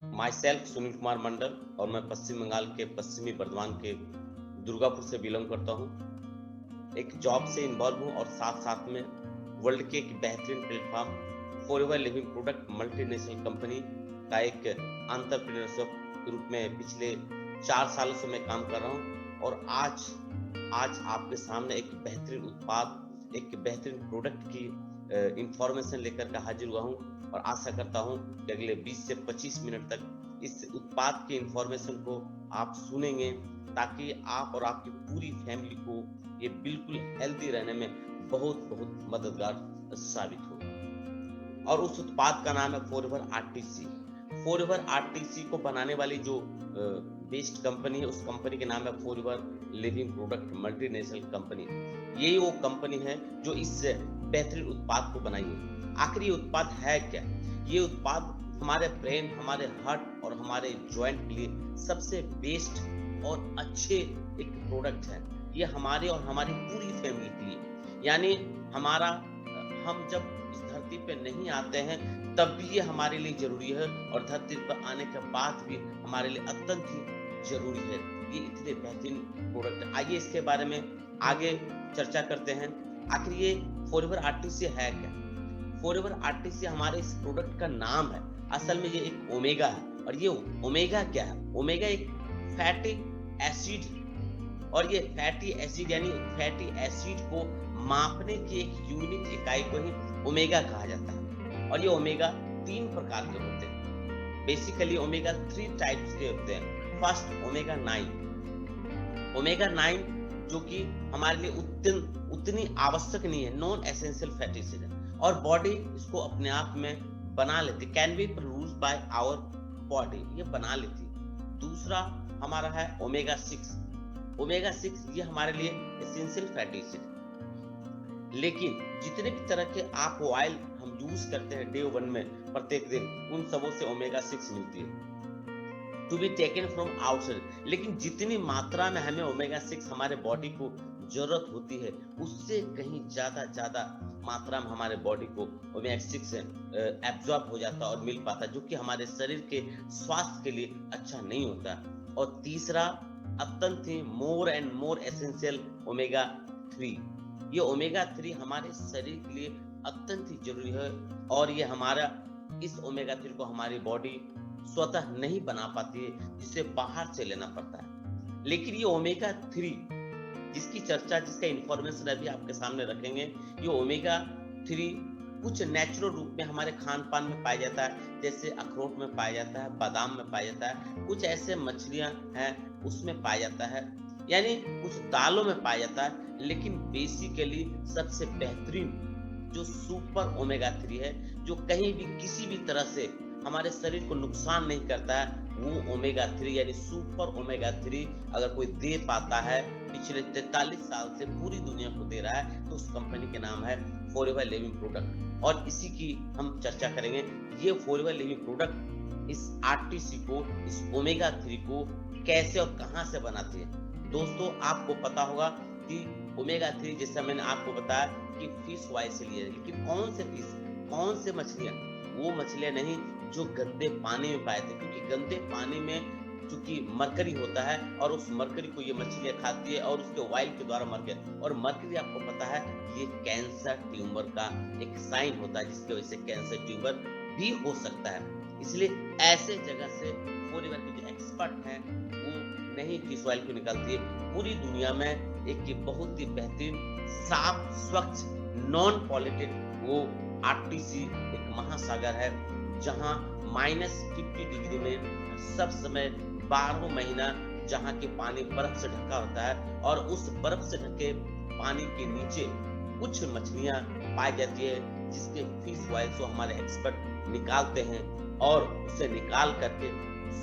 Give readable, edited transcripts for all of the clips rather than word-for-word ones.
My self Sunil Kumar Mandal और मैं पश्चिम बंगाल के पश्चिमी बर्धमान के दुर्गापुर से बिलोंग करता हूँ। एक जॉब से इन्वॉल्व हूँ और साथ साथ में वर्ल्ड के एक बेहतरीन platform forever living product multinational company का एक एंटरप्रेन्योरशिप के रूप में पिछले 4 सालों से मैं काम कर रहा हूँ। और आज आपके सामने एक बेहतरीन उत्पाद, एक बेहतरीन प्रोडक्ट की इंफॉर्मेशन लेकर के हाजिर हुआ हूँ और आशा करता हूँ कि अगले 20 से 25 मिनट तक इस उत्पाद की इंफॉर्मेशन को आप सुनेंगे, ताकि आप और आपकी पूरी फैमिली को ये बिल्कुल हेल्दी रहने में बहुत मददगार साबित हो। और उस उत्पाद का नाम है फॉरएवर आरटीसी। फॉरएवर आरटीसी को बनाने वाली जो बेस्ट कंपनी है, उस कंपनी के नाम है forever living product multinational company. यही वो कंपनी है जो इस बेहतरीन उत्पाद को बनाई है। आखिर ये उत्पाद है क्या? ये उत्पाद हमारे ब्रेन, हमारे हार्ट और हमारे जॉइंट के लिए सबसे बेस्ट और अच्छे एक प्रोडक्ट है। ये हमारे और हमारी पूरी फैमिली के लिए, यानी हम जब इस धरती पे नहीं आते हैं तब भी ये हमारे लिए जरूरी है, और धरती पर आने के बाद भी हमारे लिए अत्यंत ही जरूरी है। ये इतने बेहतरीन प्रोडक्ट है। आइए इसके बारे में आगे चर्चा करते हैं। आखिर ये फॉरएवर आरटीसी है क्या? फॉरएवर आरटीसी हमारे इस प्रोडक्ट का नाम है। असल में ये एक ओमेगा है। और ये ओमेगा क्या है? ओमेगा एक फैटी एसिड है, और ये फैटी एसिड यानी फैटी एसिड को मापने की एक यूनिट इकाई को ही ओमेगा कहा जाता है। और ये ओमेगा 3 प्रकार के होते हैं। बेसिकली ओमेगा 3 टाइप्स के होते हैं। First omega 9। ओमेगा 9 जो कि हमारे लिए उतनी आवश्यक नहीं है, नॉन एसेंशियल फैटी एसिड है, और बॉडी इसको अपने आप में बना लेती, can be produce by our body, ये बना लेती। दूसरा हमारा है ओमेगा 6। ओमेगा 6 ये हमारे लिए एसेंशियल फैटी एसिड। लेकिन जितने भी तरह के आप ऑयल हम यूज करते हैं डे 1 में प्रत्येक दिन, उन सबों से ओमेगा 6 मिलती है, to be taken from outside. लेकिन जितनी मात्रा में हमें ओमेगा 6 हमारे बॉडी को जरूरत होती है, उससे कहीं ज्यादा मात्रा में हमारे बॉडी को ओमेगा 6 एब्जॉर्ब हो जाता और मिल पाता, जो कि हमारे शरीर के स्वास्थ्य के लिए अच्छा नहीं होता। और तीसरा अत्यंत ही more and more essential omega 3। ये ओमेगा 3 हमारे शरीर के लिए अत्यंत ही जरूरी है, और ये हमारा इस ओमेगा 3 को हमारी बॉडी स्वतः नहीं बना पाती है, जिसे बाहर से लेना पड़ता है। लेकिन ये ओमेगा 3 जिसकी चर्चा, जिसका इंफॉर्मेशन अभी आपके सामने रखेंगे, ये ओमेगा 3 कुछ नेचुरल रूप में हमारे खान पान में पाया जाता है, जैसे अखरोट में पाया जाता है, बादाम में पाया जाता है, कुछ ऐसे मछलियां हैं उसमें पाया जाता है, यानी कुछ दालों में पाया जाता है। लेकिन बेसिकली सबसे बेहतरीन जो सुपर ओमेगा 3 है, जो कहीं भी किसी भी तरह से हमारे शरीर को नुकसान नहीं करता है, वो ओमेगा 3 यानी सुपर ओमेगा 3 अगर कोई दे पाता है, पिछले 43 साल से पूरी दुनिया को दे रहा है, तो उस कंपनी के नाम है फॉरएवर लिविंग प्रोडक्ट। और इसी की हम चर्चा करेंगे। ये फॉरएवर लिविंग प्रोडक्ट इस आरटीसी को, इस ओमेगा 3 को कैसे और कहां से बनाती है। दोस्तों, आपको पता होगा कि ओमेगा 3 जैसा मैंने आपको बताया कि फिश ऑयल से लिया, लेकिन कौन से फिश, कौन से मछलियां? वो मछलियां नहीं जो गंदे पानी में पाए थे, क्योंकि गंदे पानी में चूंकि मरकरी होता है, और उस मरकरी को ये मछलियां खाती है और उसके ऑयल के द्वारा मर गया। और मरकरी आपको पता है ये कैंसर ट्यूमर का एक साइन होता है, जिसकी वजह से कैंसर ट्यूमर भी हो सकता है। इसलिए ऐसे जगह से फॉरएवर के जो एक्सपर्ट हैं वो नहीं फिश ऑयल को निकालती है। पूरी दुनिया में एक बहुत ही बेहतरीन, साफ, स्वच्छ, नॉन पॉल्यूटेड वो आरटीसी एक महासागर है, जहां -50 डिग्री में सब समय 12 महीना जहां के पानी बर्फ से ढका होता है, और उस बर्फ से ढके पानी के नीचे कुछ मछलियां पाई जाती है, जिसके फिश ऑयल को हमारे एक्सपर्ट निकालते हैं और उसे निकाल करके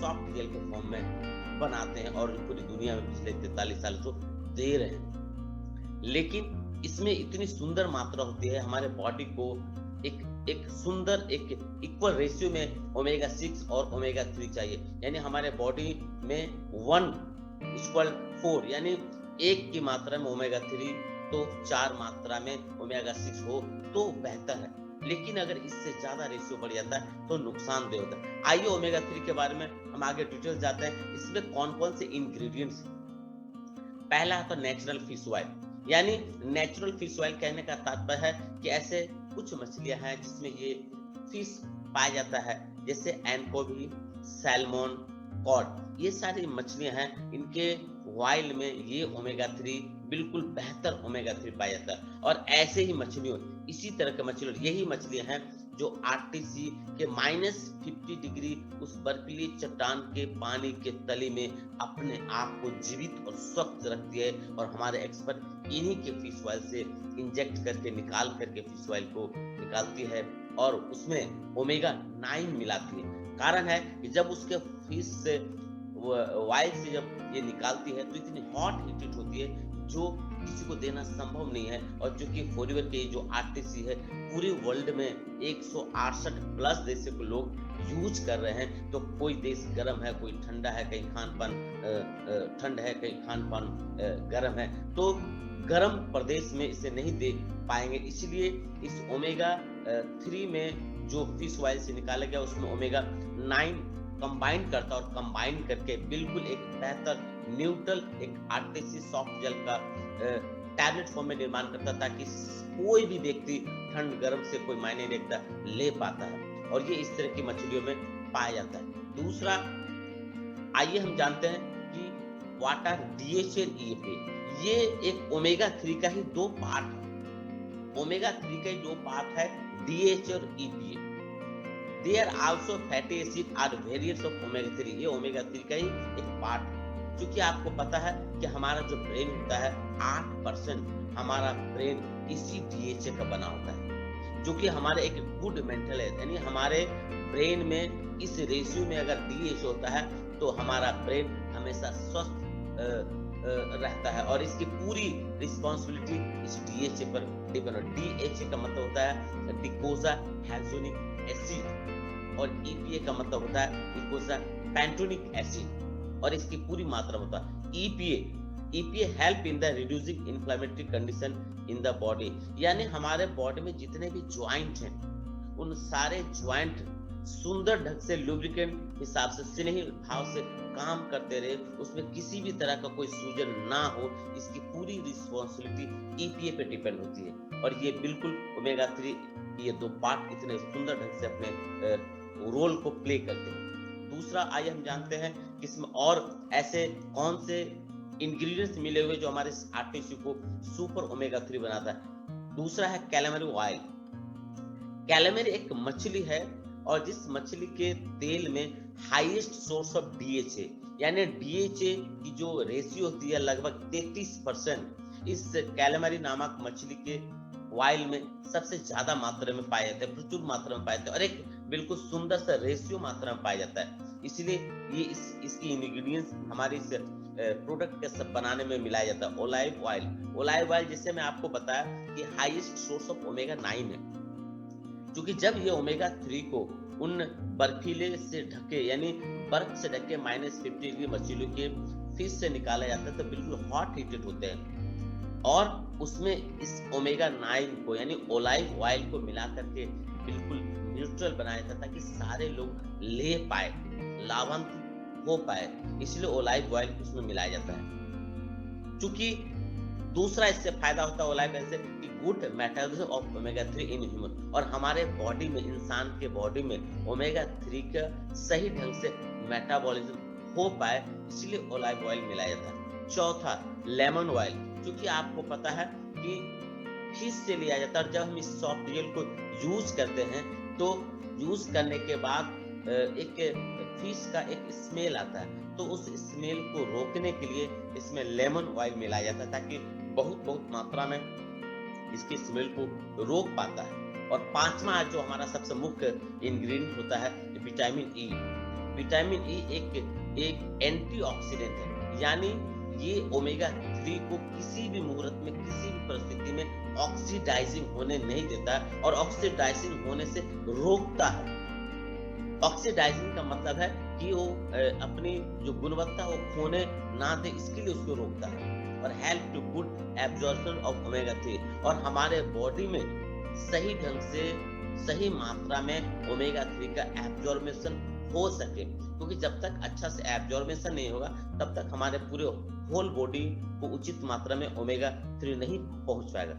सॉफ्ट जेल के फॉर्म में बनाते हैं, और पूरी दुनिया में पिछले 43 साल से दे रहे हैं। लेकिन इसमें इतनी सुंदर मात्रा होती है, हमारे बॉडी को एक सुंदर, एक इक्वल रेशियो में ओमेगा 6 और ओमेगा 3 चाहिए। यानी हमारे बॉडी में 1:4, यानी 1 की मात्रा में ओमेगा 3 तो 4 मात्रा में ओमेगा 6 हो तो बेहतर है। लेकिन अगर इससे ज्यादा रेशियो बढ़ जाता है तो नुकसानदेह होता है। आइए ओमेगा 3 के बारे में हम आगे डिटेल जाते हैं। इसमें कौन कौन से इंग्रेडिएंट्स। पहला है तो नेचुरल फिश ऑयल, यानी नेचुरल फिश ऑयल कहने का तात्पर्य है कि ऐसे कुछ मछलियां हैं जिसमें ये फिश पाया जाता है, जैसे एनकोवी, सैल्मन, कॉड, ये सारी मछलियां हैं। इनके ऑयल में ये ओमेगा 3 बिल्कुल बेहतर ओमेगा 3 पाया जाता है। और ऐसे ही मछलियों, इसी तरह के मछलियों, यही मछलियां हैं जो आरटीसी के -50 डिग्री उस बर्फीली चट्टान के पानी के तली में अपने आप को जीवित और स्वच्छ रखती है। और हमारे एक्सपर्ट इन्हीं के फिश ऑयल से इंजेक्ट करके निकाल करके फिश ऑयल को निकालती है और उसमें ओमेगा 9 मिलाती है। कारण है कि जब उसके फिश से ऑयल से जब ये निकालती है तो इतनी हॉट हीटेड होती है जो किसी को देना संभव नहीं है। और जो कि फॉरएवर के जो आरटीसी है पूरे वर्ल्ड में 168 प्लस देशों के लोग यूज कर रहे हैं। तो कोई देश गर्म है, कोई ठंडा है, कहीं खान पान ठंड है, कहीं खान पान गर्म है, तो गर्म प्रदेश में इसे नहीं दे पाएंगे। इसलिए इस ओमेगा 3 में जो फिश ऑयल से निकाला गया उसमें ओमेगा 9 कंबाइन करता और कंबाइन करके बिल्कुल एक बेहतर न्यूट्रल एक आरटीसी सॉफ्ट जेल का टैबलेट फॉर्म में निर्माण करता ताकि कोई भी व्यक्ति ठंड गर्म से कोई मायने नहीं रखता, ले पाता है। और ये इस तरह की मछलियों में पाया जाता है। दूसरा, आइए हम जानते हैं कि what are DHA and EPA. ये एक ओमेगा 3 का ही दो पार्ट है। ओमेगा 3 का ही दो पार्ट है, डीएचए और EPA. There also fatty acid are variants of omega 3। ये ओमेगा 3 का ही एक पार्ट है। क्योंकि आपको पता है कि हमारा जो ब्रेन होता है 8% हमारा ब्रेन इसी डीएचए का बना होता है, जो कि हमारे एक गुड मेंटल है, यानी हमारे ब्रेन में इस रेशियो में अगर डीएचए होता है तो हमारा ब्रेन हमेशा स्वस्थ रहता है। और इसकी पूरी रिस्पॉन्सिबिलिटी इस डीएचए पर डिपेंड है। डीएचए का मतलब होता है डिकोजा हेक्सोनिक एसिड और ईपीए का मतलब होता है इकोजा पैंटोनिक एसिड, और इसकी पूरी मात्रा होता है EPA help in the reducing inflammatory condition in the body. यानी हमारे बॉडी में जितने भी ज्वाइंट हैं उन सारे ज्वाइंट सुंदर ढंग से लुब्रिकेंट हिसाब से स्नेही भाव से काम करते रहे, उसमें किसी भी तरह का कोई सूजन ना हो, इसकी पूरी रिस्पॉन्सिबिलिटी ईपीए पे डिपेंड होती है। और ये बिल्कुल ओमेगा 3 ये दो पार्ट इतने सुंदर ढंग से अपने रोल को प्ले करते हैं। दूसरा, आइए हम जानते हैं कि इसमें और ऐसे कौन से इंग्रेडिएंट्स मिले हुए जो हमारे आरटीसी को सुपर ओमेगा 3 बनाता है। दूसरा है कैलामरी ऑयल। कैलामरी एक मछली है और जिस मछली के तेल में हाईएस्ट सोर्स ऑफ डीएचए, यानी डीएचए की जो रेशियो होती है लगभग 33%, इस कैलामरी नामक मछली के ऑयल में सबसे ज्यादा मात्रा में पाया जाता है, प्रचुर मात्रा में पाया जाता है और एक बिल्कुल सुंदर सा रेशियो मात्रा में पाया जाता है। इसलिए ये इसकी इंग्रेडिएंट्स हमारे इस प्रोडक्ट के सब बनाने में मिलाया जाता है। ओलाइव ऑयल जैसे मैं आपको बताया कि हाईएस्ट सोर्स ऑफ ओमेगा 9 है, क्योंकि जब ये ओमेगा 3 को उन बर्फीले से ढके यानी बर्फ से ढके -50 डिग्री मछलियों के फिश से निकाला जाता है तो बिल्कुल हॉट हीटेड होते हैं और उसमें इस ओमेगा 9 को यानी ओलाइव ऑयल को मिला करके बिल्कुल न्यूट्रल बनाया जाता है ताकि सारे लोग ले पाए, लाभान्वित हो पाए। इसलिए ओलाइव ऑयल उसमें मिलाया जाता है। चूंकि दूसरा इससे फायदा होता है ओलाइव ऑयल से कि good metabolism of omega 3 in human, और हमारे बॉडी में, इंसान के बॉडी में ओमेगा 3 का सही ढंग से मेटाबॉलिज्म हो पाए, इसलिए ओलाइव ऑयल मिलाया जाता है। चौथा, लेमन ऑयल, क्योंकि आपको पता है कि फिश से लिया जाता है। जब हम इस सॉफ्ट जेल को यूज करते हैं तो यूज करने के बाद एक फिश का एक स्मेल आता है, तो उस स्मेल को रोकने के लिए इसमें लेमन ऑयल मिलाया जाता है ताकि बहुत मात्रा में इसकी स्मेल को रोक पाता है। और पांचवा जो हमारा सबसे मुख्य इंग्रेडिएंट होता है विटामिन ई। विटामिन ई एक एंटीऑक्सीडेंट है, यानी ये ओमेगा 3 को किसी भी मुहूर्त में, किसी भी परिस्थिति में ऑक्सीडाइजिंग होने नहीं देता और ऑक्सीडाइजिंग होने से रोकता है। ऑक्सीडाइजिंग का मतलब है कि वो अपनी जो गुणवत्ता वो खोने ना दे, इसके लिए उसको रोकता है। और help to good absorption of omega 3, और हमारे बॉडी में सही ढंग से सही मात्रा में ओमेगा 3 का एब्जॉर्मेशन हो सके, क्योंकि जब तक अच्छा से एब्जॉर्मेशन नहीं होगा तब तक हमारे पूरे होल बॉडी को उचित मात्रा में ओमेगा 3 नहीं पहुंच पाएगा।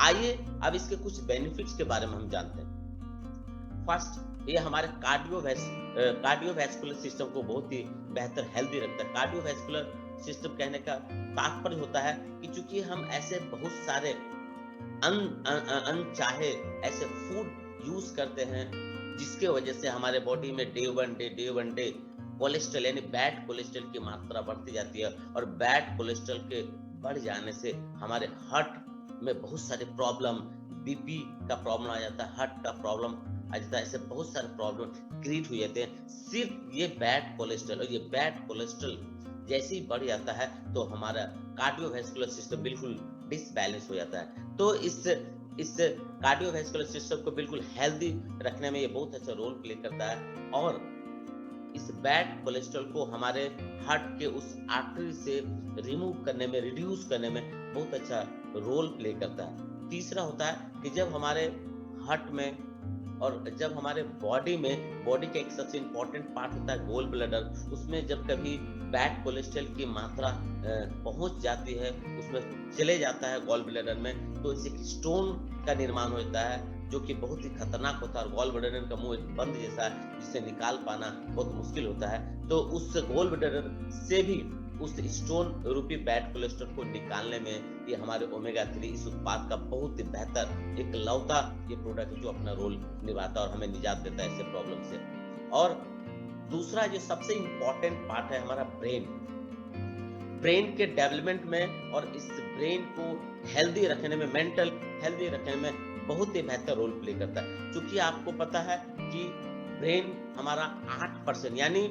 आइए अब इसके कुछ बेनिफिट्स के बारे में हम जानते हैं। फर्स्ट, ये हमारे कार्डियोवैस्कुलर सिस्टम को बहुत ही बेहतर हेल्दी रखता है। कार्डियोवैस्कुलर सिस्टम कहने का तात्पर्य होता है कि चूंकि हम ऐसे बहुत सारे अनचाहे ऐसे फूड यूज करते हैं जिसके वजह से हमारे बॉडी में डे वन डे कोलेस्ट्रॉल यानी बैड कोलेस्ट्रॉल की मात्रा बढ़ती जाती है, और बैड कोलेस्ट्रॉल के बढ़ जाने से हमारे हार्ट में बहुत सारे प्रॉब्लम, बीपी का प्रॉब्लम आ जाता है, हार्ट का प्रॉब्लम आ जाता है, ऐसे बहुत सारे प्रॉब्लम क्रिएट हो जाते हैं सिर्फ ये बैड कोलेस्ट्रॉल। और ये बैड कोलेस्ट्रॉल जैसे ही बढ़ जाता है तो हमारा कार्डियोवैस्कुलर सिस्टम बिल्कुल डिसबैलेंस हो जाता है। तो इस कार्डियोवैस्कुलर सिस्टम को बिल्कुल हेल्दी रखने में ये बहुत अच्छा रोल प्ले करता है, और इस बैड कोलेस्ट्रॉल को हमारे हार्ट के उस आर्टरी से रिमूव करने में, रिड्यूस करने में बहुत अच्छा रोल प्ले करता है। तीसरा होता है कि जब हमारे हार्ट में और जब हमारे बॉडी का एक सबसे इंपॉर्टेंट पार्ट होता है गोल ब्लैडर, उसमें जब कभी बैड कोलेस्ट्रॉल की मात्रा पहुंच जाती है, उसमें चले जाता है गॉल ब्लैडर में, तो इससे स्टोन का निर्माण होता है जो कि बहुत ही खतरनाक होता है। और गॉल ब्लैडर का मुंह एक बंद जैसा है जिससे निकाल पाना बहुत मुश्किल होता है। तो उस गॉल ब्लैडर से भी उस स्टोन रूपी बैड कोलेस्ट्रॉल को निकालने में ये हमारे ओमेगा 3 इस उत्पाद का बहुत ही बेहतर एक लौता ये प्रोडक्ट है जो अपना रोल निभाता है और हमें निजात देता है ऐसे प्रॉब्लम से। और दूसरा जो सबसे इंपॉर्टेंट पार्ट है हमारा ब्रेन के डेवलपमेंट में, और इस ब्रेन को हेल्दी रखने में, मेंटल हेल्दी रखने में बहुत ही बेहतर रोल प्ले करता है। क्योंकि आपको पता है कि ब्रेन हमारा 8%, यानी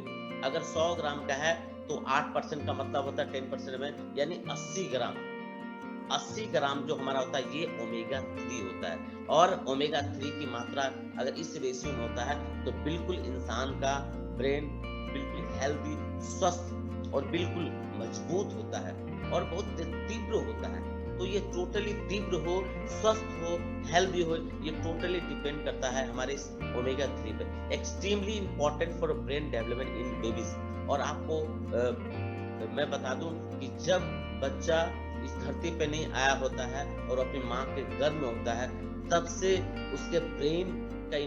अगर 100 ग्राम का है तो 8% का मतलब होता है 10% में, यानी 80 ग्राम जो हमारा होता है ये ओमेगा 3 होता है। और ओमेगा 3 की मात्रा अगर इस रेशियो में होता है तो बिल्कुल इंसान का ब्रेन बिल्कुल हेल्दी, स्वस्थ और बिल्कुल मजबूत होता है और बहुत तीव्र होता है। तो ये टोटली तीव्र हो, स्वस्थ हो, हेल्दी हो, ये टोटली डिपेंड करता है हमारे इस ओमेगा 3 पे। Extremely important for brain development in babies. और आपको मैं बता दूं कि जब बच्चा इस धरती पे नहीं आया होता है और अपनी माँ के गर्भ में होता है, तब से उसके ब्रेन का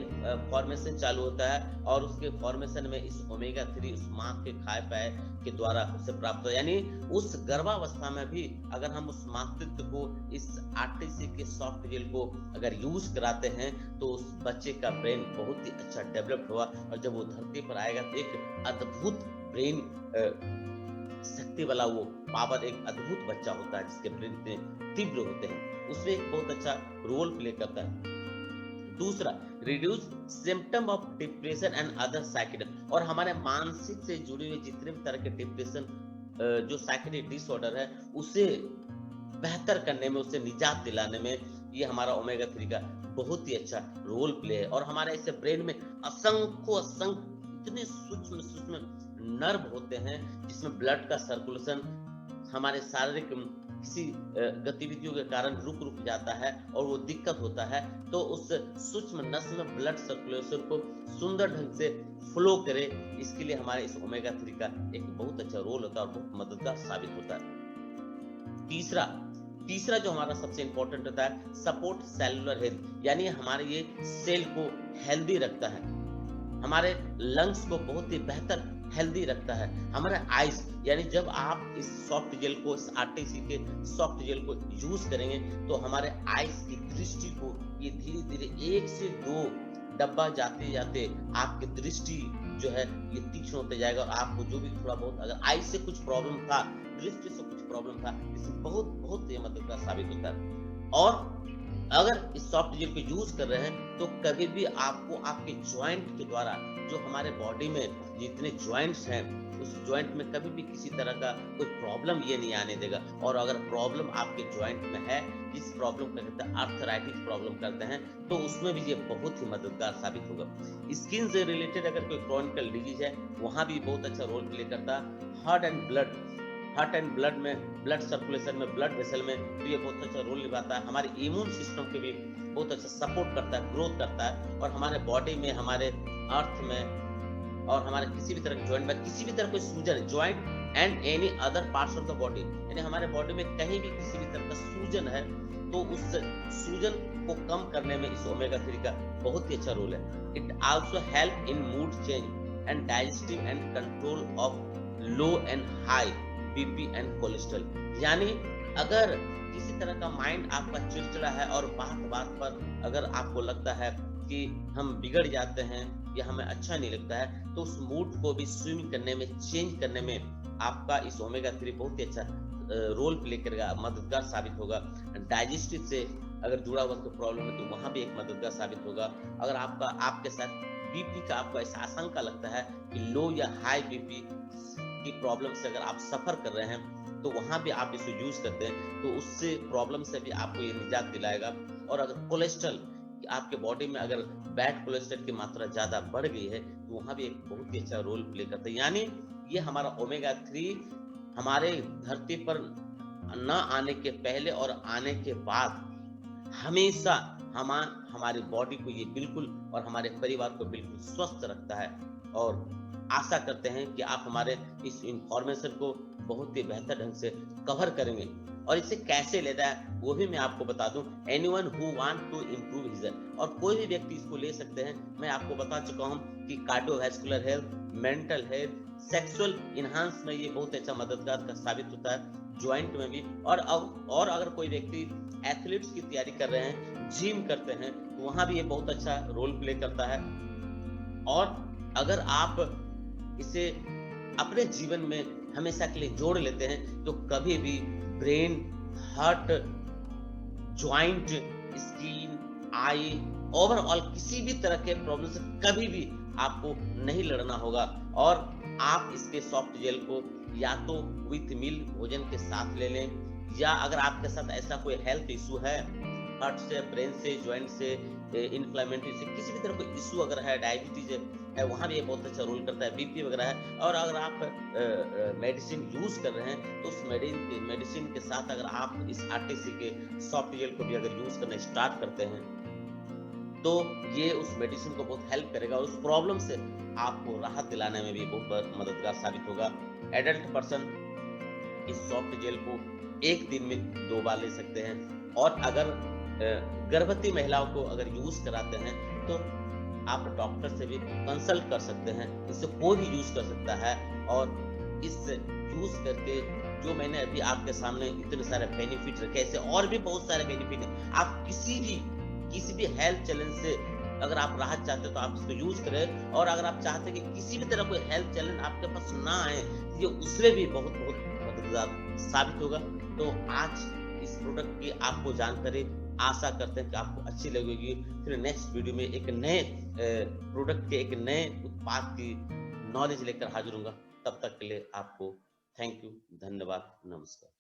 फॉर्मेशन चालू होता है, और उसके फॉर्मेशन में इस ओमेगा 3 उस माँ के खाए पाए के द्वारा उसे प्राप्त हो। यानी उस गर्भावस्था में भी अगर हम उस मातृत्व को, इस आरटीसी के सॉफ्ट जेल को अगर यूज कराते हैं तो उस बच्चे का ब्रेन बहुत ही अच्छा डेवलप्ड हुआ, और जब वो धरती पर आएगा तो एक अद्भुत ब्रेन शक्ति वाला वो पावर, एक अद्भुत बच्चा होता है जिसके ब्रेन इतने तीव्र होते हैं, उसमें एक बहुत अच्छा रोल प्ले करता है। दूसरा, reduce symptom of depression and other psychic. और हमारे मानसिक से जुड़े हुए जितने भी तरह के डिप्रेशन जो साइकिक डिसऑर्डर है उसे बेहतर करने में, उसे निजात दिलाने में ये हमारा ओमेगा 3 का बहुत ही अच्छा रोल प्ले है। और हमारे ऐसे ब्रेन में असंख्य इतने सूक्ष्म नर्व होते हैं जिसमें ब्लड का सर्कुलेशन हमारे शारीरिक किसी गतिविधियों के कारण रुक जाता है और वो दिक्कत होता है, तो उस सूक्ष्म नस में ब्लड सर्कुलेशन को सुंदर ढंग से फ्लो करे, इसके लिए हमारे इस ओमेगा 3 का एक बहुत अच्छा रोल होता है और बहुत मददगार साबित होता है। तीसरा जो हमारा सबसे इंपॉर्टेंट होता है, सपोर्ट सेलुलर हेल्थ, यानी हमारे ये सेल को हेल्दी रखता है, हमारे लंग्स को बहुत ही बेहतर हेल्दी रखता है, हमारे आइज, यानी जब आप इस सॉफ्ट जेल को, इस आरटीसी के सॉफ्ट जेल को यूज करेंगे तो हमारे आइज की दृष्टि को ये धीरे धीरे 1 से 2 डब्बा जाते जाते आपकी दृष्टि जो है ये तीक्ष्ण होते जाएगा, और आपको जो भी थोड़ा बहुत अगर आइज से कुछ प्रॉब्लम था, दृष्टि से कुछ प्रॉब्लम था, इसमें बहुत ये मददगार साबित होता है। और अगर इस सॉफ्ट जेल को यूज कर रहे हैं तो कभी भी आपको आपके ज्वाइंट के द्वारा, जो हमारे बॉडी में जितने ज्वाइंट्स हैं उस ज्वाइंट में कभी भी किसी तरह का कोई प्रॉब्लम ये नहीं आने देगा। और अगर प्रॉब्लम आपके ज्वाइंट में है, जिस प्रॉब्लम का कहते हैं आर्थराइटिस प्रॉब्लम करते हैं, तो उसमें भी ये बहुत ही मददगार साबित होगा। स्किन से रिलेटेड अगर कोई क्रॉनिकल डिजीज है वहां भी बहुत अच्छा रोल प्ले करता है। हार्ट हार्ट एंड ब्लड में, ब्लड सर्कुलेशन में, ब्लड वेसल में, तो ये बहुत अच्छा रोल निभाता है। हमारे इम्यून सिस्टम के भी बहुत अच्छा सपोर्ट करता है, ग्रोथ करता है, और हमारे बॉडी में, हमारे अर्थ में, और हमारे किसी भी तरह के ज्वाइंट में, किसी भी तरह कोई सूजन, joint and any other parts of the body, यानी हमारे बॉडी में कहीं भी किसी भी तरह का सूजन है, तो उस सूजन को कम करने में इस ओमेगा 3 का बहुत ही अच्छा रोल है। It also help in mood change and digestive and control of low and high BP and cholesterol. यानी अगर किसी तरह का माइंड आपका चिड़चिड़ा है और बात बात पर अगर आपको लगता है कि हम बिगड़ जाते हैं या हमें अच्छा नहीं लगता है, तो उस मूड को भी स्विंग करने में, चेंज करने में आपका इस ओमेगा 3 बहुत ही अच्छा रोल प्ले करेगा, मददगार साबित होगा। डाइजेस्टिव से अगर जुड़ा हुआ कोई प्रॉब्लम है तो वहां भी एक मददगार साबित होगा। अगर आपके साथ बीपी का आपको ऐसा आशंका लगता है कि लो या हाई बीपी की प्रॉब्लम से अगर आप सफर कर रहे हैं, तो वहां भी आप इसे यूज करते हैं तो उससे प्रॉब्लम से भी आपको ये निजात दिलाएगा। और अगर कोलेस्ट्रॉल आपके बॉडी में, अगर बैड कोलेस्ट्रॉल की मात्रा ज्यादा बढ़ गई है, तो वहां भी एक बहुत ही अच्छा रोल प्ले करता है। यानी ये हमारा ओमेगा 3 हमारे धरती पर न आने के पहले और आने के बाद हमेशा हमारी बॉडी को ये बिल्कुल, और हमारे परिवार को बिल्कुल स्वस्थ रखता है। और आशा करते हैं कि आप हमारे इस इंफॉर्मेशन को बहुत ही बेहतर ढंग से कवर करेंगे। और इसे कैसे लेना है वो भी मैं आपको बता दूं। Anyone who want to improve his health, और कोई भी व्यक्ति इसको ले सकते हैं। मैं आपको बता चुका हूं कि cardiovascular health, mental health, sexual enhance में ये बहुत अच्छा मददगार का साबित होता है, ज्वाइंट में भी। और अगर कोई व्यक्ति एथलीट्स की तैयारी कर रहे हैं, जिम करते हैं, तो वहां भी ये बहुत अच्छा रोल प्ले करता है। और अगर आप इसे अपने जीवन में हमेशा के लिए जोड़ लेते हैं, तो कभी भी ब्रेन, हार्ट, ज्वाइंट, स्किन, आई, ओवरऑल किसी भी तरह के प्रॉब्लम से कभी भी आपको नहीं लड़ना होगा। और आप इसके सॉफ्ट जेल को या तो विथ मील भोजन के साथ ले लें, या अगर आपके साथ ऐसा कोई हेल्थ इशू है, हार्ट से, ब्रेन से, ज्वाइंट से, इन्फ्लेमेटरी से, किसी भी तरह कोई इशू अगर है, डायबिटीज है, वहां भी ये बहुत अच्छा रोल करता है, बीपी वगैरह है, और अगर आप मेडिसिन यूज कर रहे हैं, तो उस मेडिसिन के साथ अगर आप इस आरटीसी के सॉफ्ट जेल को भी अगर यूज करना स्टार्ट करते हैं, तो ये उस मेडिसिन को बहुत हेल्प करेगा, और उस प्रॉब्लम से आपको राहत दिलाने में भी बहुत मददगार साबित होगा। एडल्ट पर्सन इस सॉफ्ट जेल को एक दिन में 2 बार ले सकते हैं। और अगर गर्भवती महिलाओं को अगर यूज कराते हैं, तो आप डॉक्टर से भी कंसल्ट कर सकते हैं, इससे कोई भी यूज कर सकता है। और इस यूज करके जो मैंने अभी आपके सामने इतने सारे बेनिफिट रखे, ऐसे और भी बहुत सारे बेनिफिट हैं। आप किसी भी हेल्थ चैलेंज से अगर आप राहत चाहते हो, तो आप इसको यूज करें। और अगर आप चाहते हैं कि किसी भी तरह कोई हेल्थ चैलेंज आपके पास ना आए, ये उसमें भी बहुत मददगार साबित होगा। तो आज इस प्रोडक्ट की आपको जानकारी आशा करते हैं कि आपको अच्छी लगेगी। फिर नेक्स्ट वीडियो में एक नए प्रोडक्ट के, एक नए उत्पाद की नॉलेज लेकर हाजिर होऊंगा। तब तक के लिए आपको थैंक यू, धन्यवाद, नमस्कार।